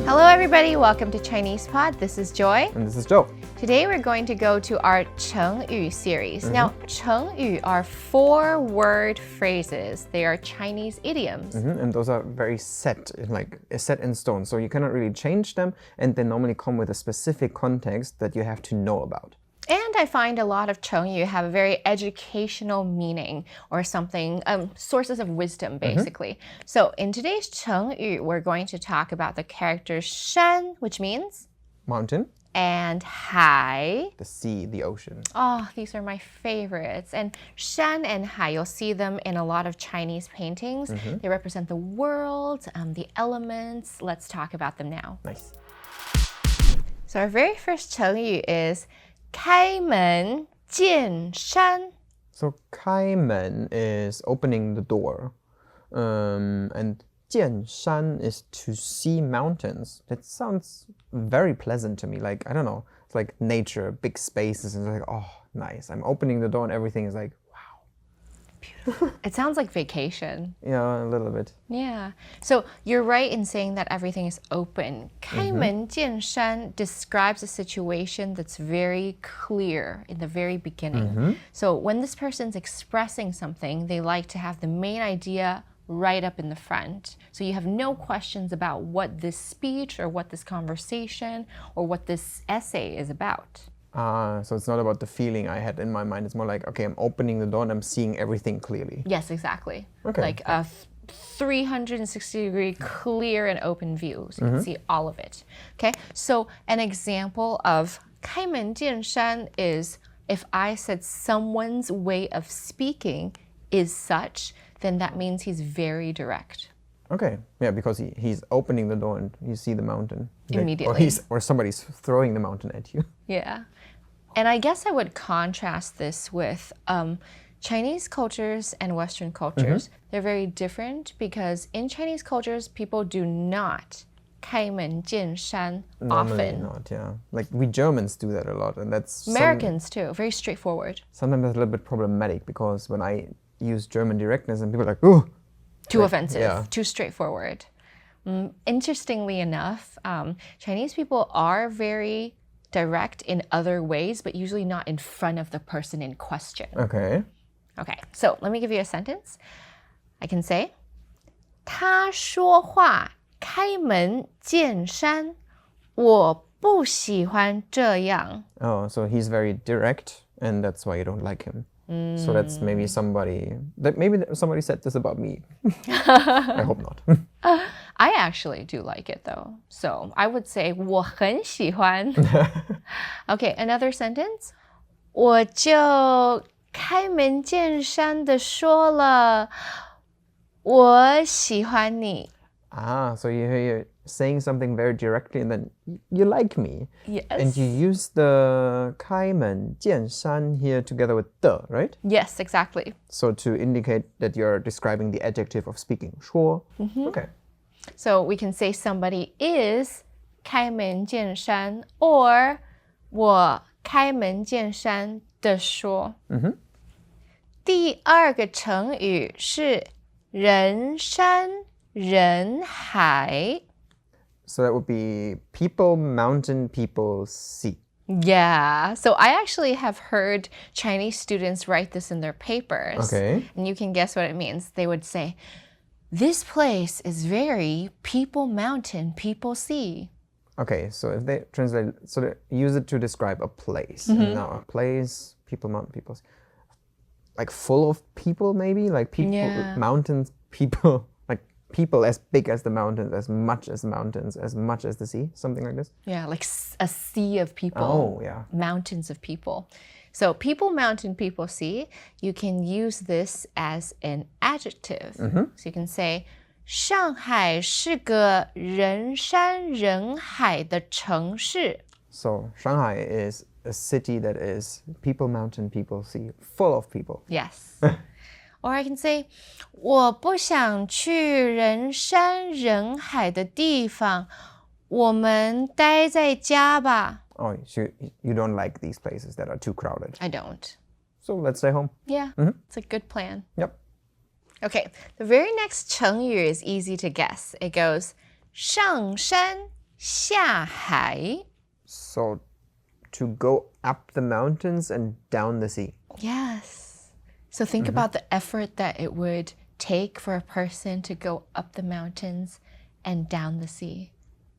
Hello everybody, welcome to ChinesePod. This is Joy. And this is Joe. Today we're going to go to our Chengyu series. Now, Chengyu are 4-word phrases. They are Chinese idioms. And those are very set in stone. So you cannot really change them, and they normally come with a specific context that you have to know about. And I find a lot of Chengyu have a very educational meaning or something, sources of wisdom, basically. So in today's Chengyu, we're going to talk about the characters shan, which means mountain, and hai, the sea, the ocean. Oh, these are my favorites. And shan and hai, you'll see them in a lot of Chinese paintings. They represent the world, the elements. Let's talk about them now. Nice. So our very first Chengyu is 开门见山. So 开门 is opening the door, and 见山 is to see mountains. That sounds very pleasant to me. Like, I don't know, it's like nature, big spaces, and it's like, oh, nice. I'm opening the door and everything is like, wow. Beautiful. It sounds like vacation. Yeah, a little bit. Yeah. So you're right in saying that everything is open. 开门见山 describes a situation that's very clear in the very beginning. So when this person's expressing something, they like to have the main idea right up in the front. So you have no questions about what this speech or what this conversation or what this essay is about. So it's not about the feeling I had in my mind. It's more like, okay, I'm opening the door and I'm seeing everything clearly. Yes, exactly. Okay. Like a 360-degree clear and open view. So you can see all of it. Okay, so an example of 开门见山 is if I said someone's way of speaking is such, then that means he's very direct. Okay, yeah, because he's opening the door and you see the mountain. Immediately. Or somebody's throwing the mountain at you. Yeah. And I guess I would contrast this with Chinese cultures and Western cultures. They're very different because in Chinese cultures, people do not 开门见山 Normally often. not, yeah. Like we Germans do that a lot, and that's Americans too, very straightforward. Sometimes that's a little bit problematic because when I use German directness and people are like, oh, Too offensive, yeah. too straightforward. Interestingly enough, Chinese people are very direct in other ways, but usually not in front of the person in question. Okay. Okay, so let me give you a sentence. I can say, 他说话开门见山，我不喜欢这样. Oh, so he's very direct, and that's why you don't like him. So that's maybe somebody said this about me. I hope not. I actually do like it though. So I would say 我很喜欢. Okay, another sentence. 我就开门见山的说了，我喜欢你. So you're saying something very directly and then you like me. Yes. And you use the 开门见山 here together with the, right? Yes, exactly. So to indicate that you're describing the adjective of speaking. 说. Okay. So we can say somebody is 开门见山 or 我开门见山的说. 第二个成语是人山人海. So that would be people, mountain, people, sea. Yeah, so I actually have heard Chinese students write this in their papers. Okay. And you can guess what it means. They would say, this place is very people mountain, people sea. Okay, so if they translate, so they use it to describe a place. And now a place, people, mountain, people, sea. Like full of people maybe? Like people, mountains, people. People as big as the mountains, as much as the mountains, as much as the sea, something like this? Yeah, like a sea of people. Oh, yeah. Mountains of people. So people, mountain, people, sea, you can use this as an adjective. So you can say, 上海是个人山人海的城市. So Shanghai is a city that is people, mountain, people, sea, full of people. Yes. Or I can say, 我不想去人山人海的地方，我们待在家吧. Oh, so you don't like these places that are too crowded. I don't. So let's stay home. Yeah, it's a good plan. Yep. Okay, the very next 成语 is easy to guess. It goes 上山下海. So to go up the mountains and down the sea. Yes. So think about the effort that it would take for a person to go up the mountains and down the sea.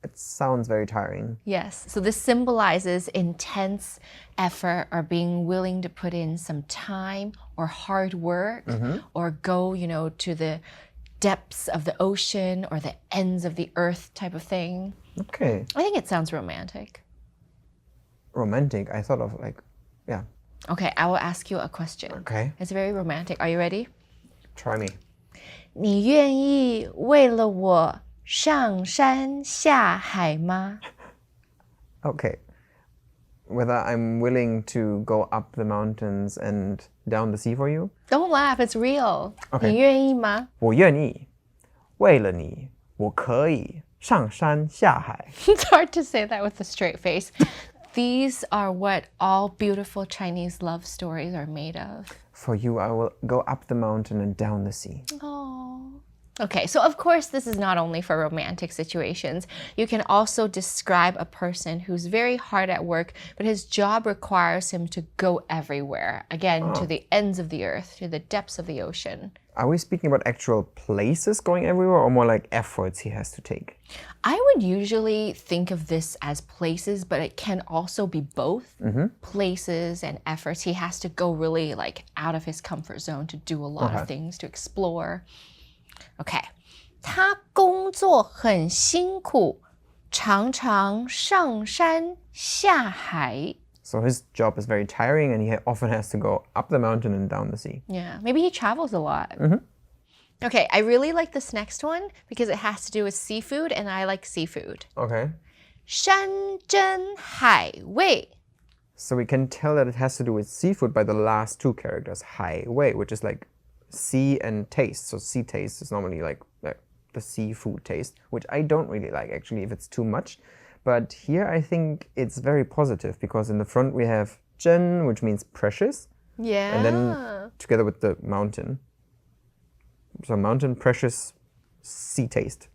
It sounds very tiring. Yes. So this symbolizes intense effort or being willing to put in some time or hard work or go, to the depths of the ocean or the ends of the earth type of thing. Okay. I think it sounds romantic. Romantic. I thought of yeah. Okay, I will ask you a question. Okay. It's very romantic. Are you ready? Try me. 你愿意为了我上山下海吗? Okay. Whether I'm willing to go up the mountains and down the sea for you? Don't laugh, it's real. Okay. 你愿意吗? 我愿意。为了你，我可以上山下海。 It's hard to say that with a straight face. These are what all beautiful Chinese love stories are made of. For you, I will go up the mountain and down the sea. Oh. Okay, so of course this is not only for romantic situations. You can also describe a person who's very hard at work, but his job requires him to go everywhere. Again, to the ends of the earth, to the depths of the ocean. Are we speaking about actual places going everywhere or more like efforts he has to take? I would usually think of this as places, but it can also be both. Places and efforts. He has to go really out of his comfort zone to do a lot of things, to explore. Okay. 他工作很辛苦，常常上山下海. So his job is very tiring and he often has to go up the mountain and down the sea. Yeah, maybe he travels a lot. Okay, I really like this next one because it has to do with seafood and I like seafood. Okay. 山珍海味. So we can tell that it has to do with seafood by the last two characters, 海味, which is like sea and taste. So sea taste is normally like the seafood taste, which I don't really like actually if it's too much. But here I think it's very positive because in the front we have 珍, which means precious. Yeah. And then together with the mountain. So mountain, precious, sea taste.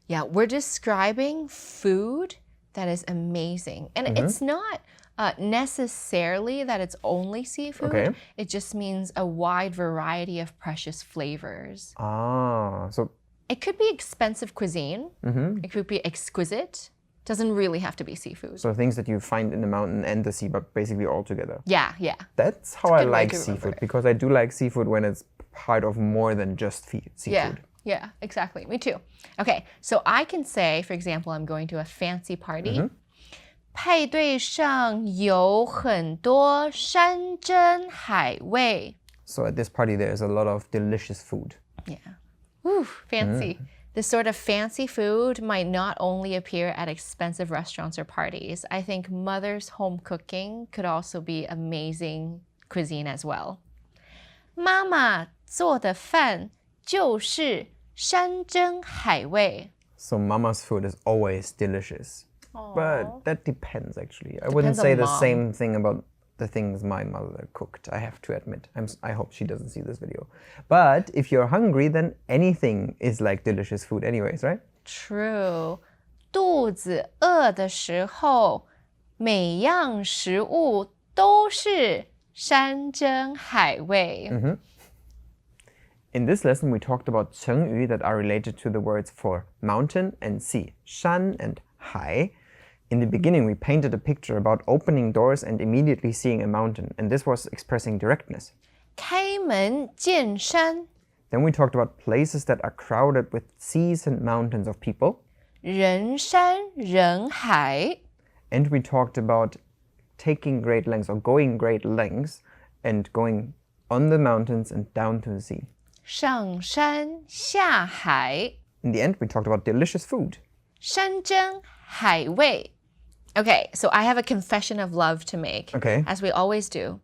Yeah, we're describing food that is amazing. And it's not necessarily that it's only seafood. Okay. It just means a wide variety of precious flavors. So It could be expensive cuisine. It could be exquisite. Doesn't really have to be seafood. so things that you find in the mountain and the sea, but basically all together. Yeah. That's how I good way like to remember seafood it. because I do like seafood when it's part of more than just seafood. Yeah, exactly. Me too. Okay, so I can say, for example, I'm going to a fancy party. 派对上有很多山珍海味. So at this party there's a lot of delicious food. Yeah. Ooh, fancy. This sort of fancy food might not only appear at expensive restaurants or parties. I think mother's home cooking could also be amazing cuisine as well. 妈妈做的饭就是山珍海味. So mama's food is always delicious. But that depends actually. I wouldn't Depends on say the mom. same thing about the things my mother cooked, I have to admit. I hope she doesn't see this video. But if you're hungry, then anything is like delicious food anyways, right? True. 肚子饿的时候，每样食物都是山珍海味. In this lesson, we talked about Chengyu that are related to the words for mountain and sea, shan and hai. In the beginning, we painted a picture about opening doors and immediately seeing a mountain, and this was expressing directness. 开门见山. Then we talked about places that are crowded with seas and mountains of people. 人山人海. And we talked about taking great lengths or going great lengths and going on the mountains and down to the sea. 上山下海. In the end, we talked about delicious food. 山珍海味. Okay, so I have a confession of love to make. Okay. As we always do.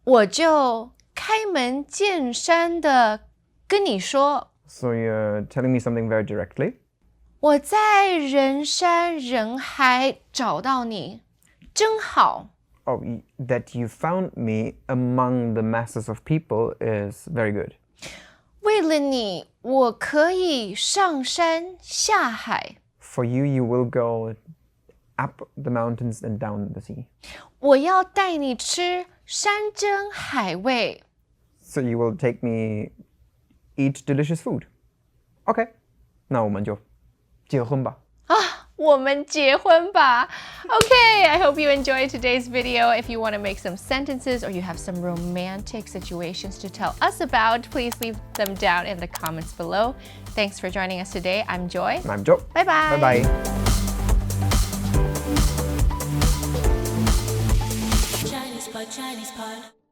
我就开门见山的跟你说. So you're telling me something very directly? 我在人山人海找到你，真好。 Oh, that you found me among the masses of people is very good. 为了你，我可以上山下海。for you, you will go up the mountains and down the sea. 我要带你吃山珍海味。 So you will take me eat delicious food. Okay. 那我们就结婚吧。我们结婚吧。 Okay, I hope you enjoyed today's video. If you want to make some sentences or you have some romantic situations to tell us about, please leave them down in the comments below. Thanks for joining us today. I'm Joy. And I'm Joe. Bye-bye. Bye-bye. ChinesePod.